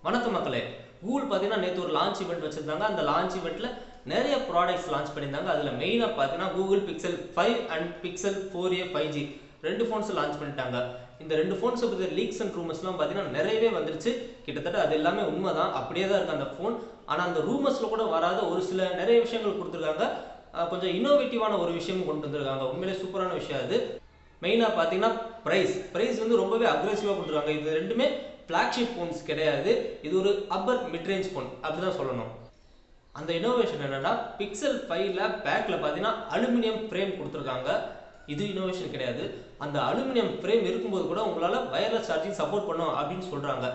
வணக்கம் மக்களே. கூகுள் பார்த்தீங்கன்னா நேற்று ஒரு லான்ச் ஈவெண்ட் வச்சிருந்தாங்க. அந்த லான்ச் ஈவெண்ட்ல நிறைய ப்ராடக்ட்ஸ் லான்ச் பண்ணியிருந்தாங்க. அதில் மெயினாக பார்த்தீங்கன்னா Google pixel 5 and pixel 4a 5G ரெண்டு ஃபோன்ஸ் லான்ச் பண்ணிட்டாங்க. இந்த ரெண்டு ஃபோன்ஸை பற்றி லீக்ஸ் அண்ட் ரூமர்ஸ்லாம் பார்த்தீங்கன்னா நிறையவே வந்துருச்சு. கிட்டத்தட்ட அது எல்லாமே உண்மை தான், அப்படியே தான் இருக்குது அந்த ஃபோன். ஆனால் அந்த ரூமர்ஸில் கூட வராத ஒரு சில நிறைய விஷயங்கள் கொடுத்துருக்காங்க. கொஞ்சம் இன்னோவேட்டிவான ஒரு விஷயம் கொண்டு வந்திருக்காங்க. உண்மையிலே சூப்பரான விஷயம் அது. மெயினாக பார்த்தீங்கன்னா ப்ரைஸ் வந்து ரொம்பவே அக்ரெசிவாக கொடுத்துருக்காங்க. இது ரெண்டுமே ஃப்ளாக்ஷிப் ஃபோன்ஸ் கிடையாது, இது ஒரு அப்பர் மிட்ரேஞ்ச் ஃபோன் அப்படிதான் சொல்லணும். அந்த இனோவேஷன் என்னன்னா, பிக்சல் 5ல பேக்ல பார்த்தீங்கன்னா அலுமினியம் ஃப்ரேம் கொடுத்துருக்காங்க. இது இனோவேஷன் கிடையாது. அந்த அலுமினியம் ஃப்ரேம் இருக்கும்போது கூட உங்களால் வயர்லெஸ் சார்ஜிங் சப்போர்ட் பண்ணும் அப்படின்னு சொல்றாங்க.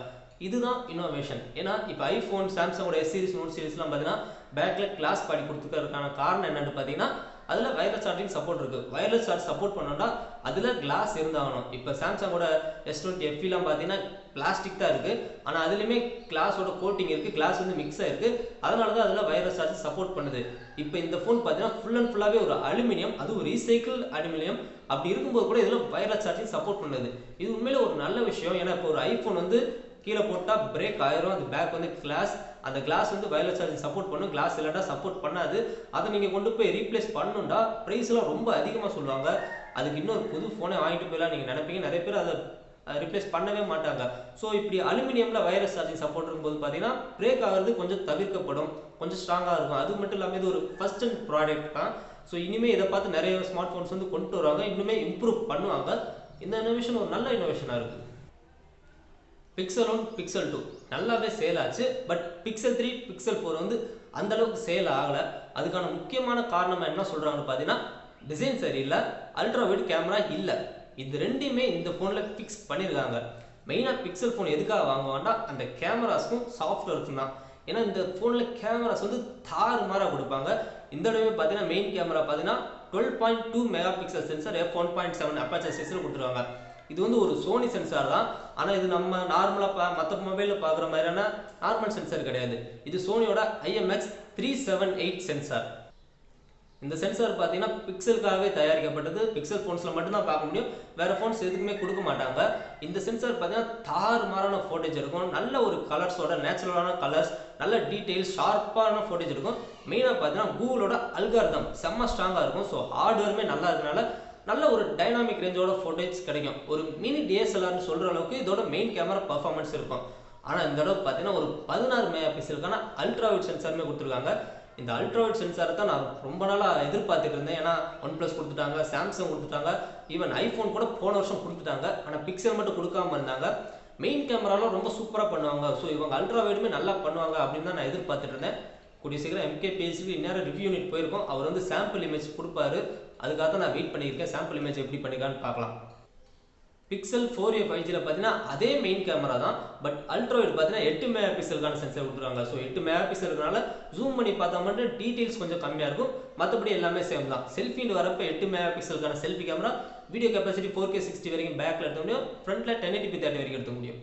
இதுதான் இனோவேஷன். ஏன்னா இப்போ ஐஃபோன், சாம்சங்கோட எஸ் சீரிஸ், நோட் சீரிஸ்லாம் பார்த்தீங்கன்னா பேக்கில் கிளாஸ் பாடி கொடுத்துருக்கிறதுக்கான காரணம் என்னன்னு பார்த்தீங்கன்னா, அதில் வயர்லெஸ் சார்ஜிங் சப்போர்ட் இருக்குது. வயர்லெஸ் சார்ஜ் சப்போர்ட் பண்ணோம்னா அதில் கிளாஸ் இருந்தாகணும். இப்போ சாம்சங்கோட S20 FEலாம் பார்த்தீங்கன்னா பிளாஸ்டிக் தான் இருக்குது, ஆனால் அதுலேயுமே கிளாஸோட கோட்டிங் இருக்குது, கிளாஸ் வந்து மிக்ஸ் ஆகிருக்கு. அதனால தான் அதில் வயர்லெஸ் சார்ஜ் சப்போர்ட் பண்ணுது. இப்போ இந்த ஃபோன் பார்த்தீங்கன்னா ஃபுல் அண்ட் ஃபுல்லாகவே ஒரு அலுமினியம், அது ஒரு ரீசைக்கிள் அலுமினியம். அப்படி இருக்கும்போது கூட இதில் வயர்லெஸ் சார்ஜிங் சப்போர்ட் பண்ணுது. இது உண்மையிலே ஒரு நல்ல விஷயம். ஏன்னா இப்போ ஒரு ஐஃபோன் வந்து கீழே போட்டால் பிரேக் ஆயிரும். அந்த பேக் வந்து கிளாஸ், அந்த கிளாஸ் வந்து வயர்லெஸ் சார்ஜிங் சப்போர்ட் பண்ணும், கிளாஸ் இல்லைன்னா சப்போர்ட் பண்ணாது. அதை நீங்கள் கொண்டு போய் ரீப்ளேஸ் பண்ணணும்டா ப்ரைஸ்லாம் ரொம்ப அதிகமாக சொல்லுவாங்க. அதுக்கு இன்னொரு புது ஃபோனை வாங்கிட்டு போயிடலாம் நீங்கள் நினைப்பீங்க. நிறைய பேர் அதை ரிப்ளேஸ் பண்ணவே மாட்டாங்க. ஸோ இப்படி அலுமினியமில் வயர்லெஸ் சார்ஜிங் சப்போர்ட் இருக்கும்போது பார்த்தீங்கன்னா பிரேக் ஆகிறது கொஞ்சம் தவிர்க்கப்படும், கொஞ்சம் ஸ்ட்ராங்காக இருக்கும். அது மட்டும் இல்லாமல் இது ஒரு ஃபர்ஸ்ட் அண்ட் ப்ராடக்ட் தான். ஸோ இனிமேல் இதை பார்த்து நிறைய ஸ்மார்ட் ஃபோன்ஸ் வந்து கொண்டு வருவாங்க, இன்னுமே இம்ப்ரூவ் பண்ணுவாங்க. இந்த இனோவேஷன் ஒரு நல்ல இனோவேஷனாக இருக்குது. பிக்சல் 1, பிக்சல் 2 நல்லாவே சேல் ஆச்சு. பட் பிக்சல் 3, பிக்சல் 4 வந்து அந்த அளவுக்கு சேல் ஆகலை. அதுக்கான முக்கியமான காரணம் என்ன சொல்கிறாங்கன்னு பார்த்தீங்கன்னா, டிசைன் சரியில்லை, அல்ட்ரா வைட் கேமரா இல்லை. இது ரெண்டுமே இந்த ஃபோனில் ஃபிக்ஸ் பண்ணியிருக்காங்க. மெயினாக பிக்சல் ஃபோன் எதுக்காக வாங்குவாங்கன்னா அந்த கேமராஸ்க்கும் சாஃப்ட்வேர்ஸ்க்கும் தான். ஏன்னா இந்த ஃபோனில் கேமராஸ் வந்து தாறுமாறாக கொடுப்பாங்க. இந்த தடவை பார்த்தீங்கன்னா மெயின் கேமரா பார்த்தீங்கன்னா 12.2 mega pixel sensor, f1.7 aperture சைஸில் கொடுத்துருவாங்க. இது வந்து ஒரு சோனி சென்சார் தான், ஆனால் இது நம்ம நார்மலாக மற்ற மொபைலில் பார்க்குற மாதிரியான நார்மல் சென்சார் கிடையாது. இது சோனியோட IMX378 சென்சார். இந்த சென்சார் பார்த்தீங்கன்னா பிக்சலுக்காகவே தயாரிக்கப்பட்டது. பிக்சல் ஃபோன்ஸில் மட்டும்தான் பார்க்க முடியும், வேறு ஃபோன்ஸ் எதுக்குமே கொடுக்க மாட்டாங்க. இந்த சென்சார் பார்த்தீங்கன்னா தாறுமாறான ஃபோட்டேஜ் இருக்கும், நல்ல ஒரு கலர்ஸோட நேச்சுரலான கலர்ஸ், நல்ல டீட்டெயில்ஸ், ஷார்ப்பான ஃபோட்டேஜ் இருக்கும். மெயினாக பார்த்தீங்கன்னா கூகுளோட அல்காரிதம் செம்ம ஸ்ட்ராங்காக இருக்கும். ஸோ ஹார்ட்வேருமே நல்லா இருக்கனால நல்ல ஒரு டைனாமிக் ரேஞ்சோட ஃபோட்டேஜ் கிடைக்கும். ஒரு மினி DSLRன்னு சொல்கிற அளவுக்கு இதோட மெயின் கேமரா பர்ஃபார்மன்ஸ் இருக்கும். ஆனால் இந்த தடவை பார்த்தீங்கன்னா ஒரு 16 மெகா பிக்சலுக்கான அல்ட்ரா வைட் சென்சாருமே கொடுத்துருக்காங்க. இந்த அல்ட்ரா வைட் சென்சாரை தான் நான் ரொம்ப நாளாக எதிர்பார்த்துட்டு இருந்தேன். ஏன்னா OnePlus கொடுத்துட்டாங்க, சாம்சங் கொடுத்துட்டாங்க, ஈவன் ஐஃபோன் கூட போன வருஷம் கொடுத்துட்டாங்க. ஆனால் பிக்சல் மட்டும் கொடுக்காம இருந்தாங்க. மெயின் கேமராலாம் ரொம்ப சூப்பராக பண்ணுவாங்க. ஸோ இவங்க அல்ட்ரா வைடுமே நல்லா பண்ணுவாங்க அப்படின்னு தான் நான் எதிர்பார்த்துட்டு இருந்தேன். கூடிய சீக்கிரம் MKPHக்கு இந்நேரம் ரிவ்யூ யூனிட் போயிருக்கோம். அவர் வந்து சாம்பிள் இமேஜ் கொடுப்பாரு. அதுக்காக தான் நான் வெயிட் பண்ணியிருக்கேன். சாம்பிள் இமேஜ் எப்படி பண்ணிக்கான்னு பார்க்கலாம். பிக்சல் 4a 5Gல பார்த்தீங்கன்னா அதே மெயின் கேமரா தான், பட் அல்ட்ரா வைட் பார்த்தீங்கன்னா 8 மெகா பிக்சலுக்கான சென்சார் கொடுத்துருவாங்க. ஸோ 8 மெகா பிக்சலுக்குனால ஜூம் பண்ணி பார்த்தா மட்டும் டீட்டெயில்ஸ் கொஞ்சம் கம்மியாக இருக்கும், மற்றபடி எல்லாமே சேம் தான். செல்ஃபின்னு வரப்போ 8 மெகா பிக்சலுக்கான selfie camera, video capacity 4K 60 வரைக்கும் பேக்கில் எடுக்க முடியும், ஃப்ரண்ட்டில் 1080p 30 வரைக்கும் எடுக்க முடியும்.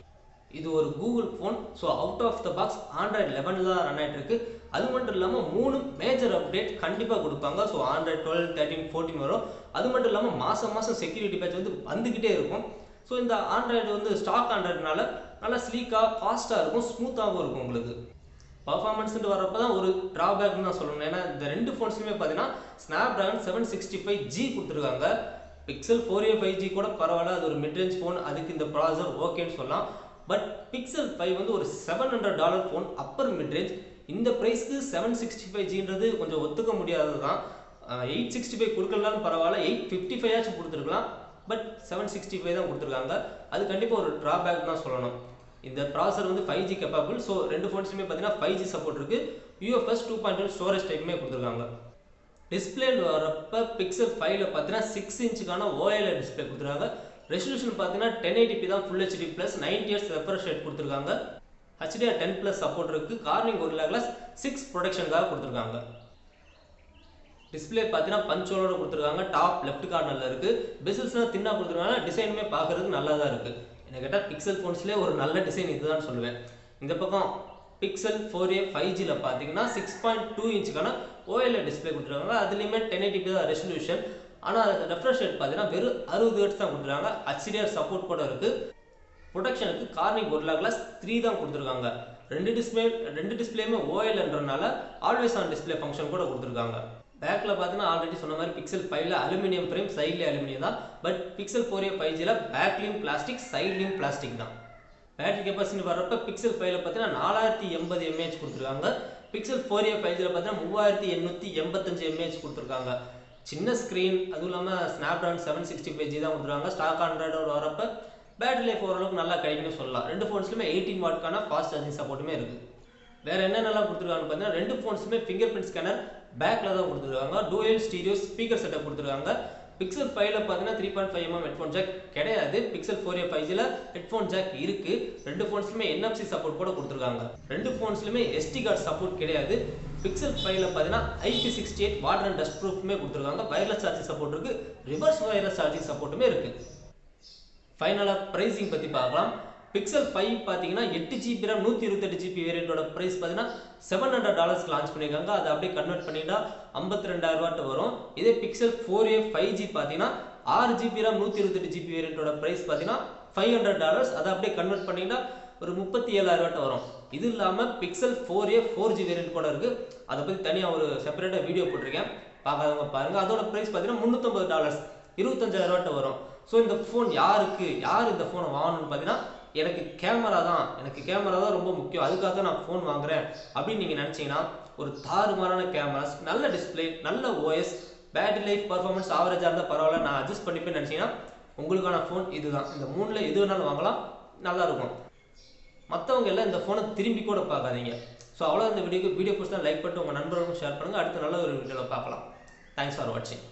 இது ஒரு Google phone. So out of the box Android 11 தான் ரன் ஆகிட்டு இருக்கு. அது மட்டும் இல்லாமல் 3 மேஜர் அப்டேட் கண்டிப்பாக கொடுப்பாங்க. ஸோ Android 12, 13, 14 வரும். அது மட்டும் இல்லாமல் மாதம் செக்யூரிட்டி பேட்ச் வந்து வந்துக்கிட்டே இருக்கும். ஸோ இந்த ஆண்ட்ராய்டு வந்து ஸ்டாக் ஆண்ட்ராய்டுனால நல்லா ஸ்லீக்காக, ஃபாஸ்ட்டாக இருக்கும், ஸ்மூத்தாகவும் இருக்கும். உங்களுக்கு பர்ஃபார்மன்ஸ்ட்டு வரப்போ தான் ஒரு ட்ராபேக்னு தான் சொல்லணும். ஏன்னா இந்த ரெண்டு ஃபோன்ஸ்லையுமே பார்த்தீங்கன்னா Snapdragon 765G கொடுத்துருக்காங்க. பிக்சல் 4a 5G கூட பரவாயில்ல, அது ஒரு மிட்ரேஞ்ச் ஃபோன், அதுக்கு இந்த ப்ராசர் ஓகேன்னு சொல்லலாம். பட் பிக்சல் 5 வந்து ஒரு $700 ஃபோன், அப்பர் மிட்ரேஞ்ச். இந்த ப்ரைஸ்க்கு 765Gன்றது கொஞ்சம் ஒத்துக்க முடியாதது தான். 865 கொடுக்கலான்னு பரவாயில்ல, 855 ஆச்சும் கொடுத்துருக்கலாம். பட் 765 தான் கொடுத்துருக்காங்க. அது கண்டிப்பாக ஒரு ட்ராபேக் தான் சொல்லணும். இந்த ப்ராசர் வந்து 5G கேப்பபிள். ஸோ ரெண்டு ஃபோன்ஸுமே பார்த்தீங்கன்னா 5G சப்போர்ட் இருக்குது. UFS 2.1 ஸ்டோரேஜ் டைப்புமே கொடுத்துருக்காங்க. டிஸ்பிளே வரப்போ பிக்சல் 5ல பார்த்தீங்கன்னா 6 இன்ச்சுக்கான OLED டிஸ்பிளே கொடுத்துருக்காங்க. ரெசல்யூஷன் பார்த்தீங்கன்னா 1080p தான், full HD plus 90 Hz refresh rate கொடுத்துருக்காங்க. HDR10+ சப்போர்ட் இருக்குது. கார்னிங் Gorilla Glass 6 ப்ரொடெக்ஷனுக்காக கொடுத்துருக்காங்க. டிஸ்பிளே பார்த்தீங்கன்னா பஞ்சோலோட கொடுத்துருக்காங்க. டாப் லெஃப்ட் கார்னரில் இருக்குது. பெசில்ஸ்லாம் தின்னாக கொடுத்துருக்காங்க. டிசைனுமே பார்க்குறதுக்கு நல்லா தான் இருக்குது. என்ன கேட்டால் பிக்சல் ஃபோன்ஸ்லேயே ஒரு நல்ல டிசைன் இதுதான் சொல்லுவேன். இந்த பக்கம் பிக்சல் 4a 5Gல பார்த்தீங்கன்னா 6.2 இன்ச்சுக்கான OLED டிஸ்பிளே கொடுத்துருக்காங்க. அதுலேயுமே 1080p தான் ரெசல்யூஷன். ஆனால் ரெஃப்ரெஷ் ரேட் பார்த்தீங்கன்னா வெறும் 60 Hz தான் கொடுத்துருக்காங்க. HDR சப்போர்ட் கூட இருக்குது. ப்ரொடெக்ஷனுக்கு கார்னிங் Gorilla Glass 3 தான் கொடுத்துருக்காங்க. ரெண்டு டிஸ்பிளேயுமே OLEDன்றனால ஆல்வேஸ் ஆன் டிஸ்பிளே ஃபங்க்ஷன் கூட கொடுத்துருக்காங்க. பேக்ல பார்த்தீங்கன்னா ஆல்ரெடி சொன்ன மாதிரி பிக்சல் 5ல அலுமினியம் ஃப்ரேம், சைட்லேயே அலுமினியம் தான். பட் பிக்சல் 4a 5Gல பேக்லையும் பிளாஸ்டிக், சைட்லையும் பிளாஸ்டிக் தான். பேட்டரி கெப்பாசிட்டி வர்றப்ப பிக்சல் 5ல பார்த்தீங்கன்னா 4080 mAh கொடுத்துருக்காங்க. பிக்சல் 4a 5Gல பார்த்தீங்கன்னா 3885 mAh கொடுத்துருக்காங்க. சின்ன ஸ்க்ரீன், அதுவும் இல்லாமல் ஸ்னாப்ட்ராகன் 765G தான் கொடுத்துருக்காங்க. ஸ்டாக் ஆண்ட்ராய்டோட வரப்ப பேட்டரி லைஃப் ஓரளவுக்கு நல்லா கிடைக்குன்னு சொல்லலாம். ரெண்டு ஃபோன்ஸ்லுமே 18 வாட்க்கான ஃபாஸ்ட் சார்ஜிங் சப்போர்ட்டுமே இருக்குது. வேற என்னென்னலாம் கொடுத்துருக்காங்கன்னு பார்த்தீங்கன்னா ரெண்டு ஃபோன்ஸுமே ஃபிங்கர் பிரிண்ட் ஸ்கேனர் பேக்கில் தான் கொடுத்துருக்காங்க. டூயல் ஸ்டீரியோ ஸ்பீக்கர் செட்டப் கொடுத்துருக்காங்க. பிக்சல் 5ல பார்த்தீங்கன்னா 3.5mm ஹெட்ஃபோன் ஜாக் கிடையாது. பிக்சல் 4a 5Gல ஹெட்ஃபோன் ஜாக் இருக்கு. ரெண்டு ஃபோன்ஸ்லுமே NFC சப்போர்ட் கூட கொடுத்துருக்காங்க. ரெண்டு ஃபோன்ஸ்லுமே SD கார்டு சப்போர்ட் கிடையாது. பிக்சல் 5ல பார்த்தீங்கன்னா IP68 வாட்டர் அண்ட் டஸ்ட் ப்ரூஃப்மே கொடுத்துருக்காங்க. வயர்லெஸ் சார்ஜிங் சப்போர்ட் இருக்கு. ரிவர்ஸ் வயர்லெஸ் சார்ஜிங் சப்போர்ட்டுமே இருக்கு. ஃபைனலாக ப்ரைஸிங் பற்றி பார்க்கலாம். பிக்சல் 5 பார்த்தீங்கன்னா 8GB RAM 128GB வேரியண்டோட ப்ரைஸ் பார்த்தீங்கன்னா $700 லான்ச் பண்ணியிருக்காங்க. அதை அப்படியே கன்வெர்ட் பண்ணிட்டா 52,000 வரும். இதே பிக்சல் 4a 5G பார்த்தீங்கன்னா 6GB RAM 128GB வேரியண்டோட ப்ரைஸ் பார்த்தீங்கன்னா $500. அதை அப்படியே கன்வெர்ட் பண்ணிட்டா ஒரு 37,000 வரும். இது இல்லாமல் பிக்சல் 4a 4G வேரியண்ட் கூட இருக்குது. அதை பற்றி தனியாக ஒரு செப்பரேட்டாக வீடியோ போட்டிருக்கேன், பார்க்காதவங்க பாருங்கள். அதோட ப்ரைஸ் பார்த்தீங்கன்னா $350, $25,000 வரும். ஸோ இந்த ஃபோன் யார் இந்த ஃபோனை வாங்கணும்னு பார்த்தீங்கன்னா எனக்கு கேமரா தான் ரொம்ப முக்கியம், அதுக்காக தான் நான் ஃபோன் வாங்குறேன் அப்படின்னு நீங்கள் நினச்சிங்கன்னா ஒரு தாறுமாறான கேமராஸ், நல்ல டிஸ்பிளே, நல்ல OS, பேட்டரி லைஃப், பர்ஃபார்மன்ஸ் ஆவரேஜாக இருந்தால் பரவாயில்ல, நான் அட்ஜஸ்ட் பண்ணிப்பேன்னு நினச்சிங்கன்னா உங்களுக்கான ஃபோன் இதுதான். இந்த 3ல் எது வேணாலும் வாங்கலாம், நல்லாயிருக்கும். மற்றவங்க எல்லாம் இந்த ஃபோனை திரும்பி கூட பார்க்காதீங்க. ஸோ அவ்வளோ இந்த வீடியோ பிடிச்சா லைக் பண்ணிட்டு உங்கள் நண்பர்களுக்கும் ஷேர் பண்ணுங்கள். அடுத்த நல்ல ஒரு வீடியோவில் பார்க்கலாம். தேங்க்ஸ் ஃபார் வாட்சிங்.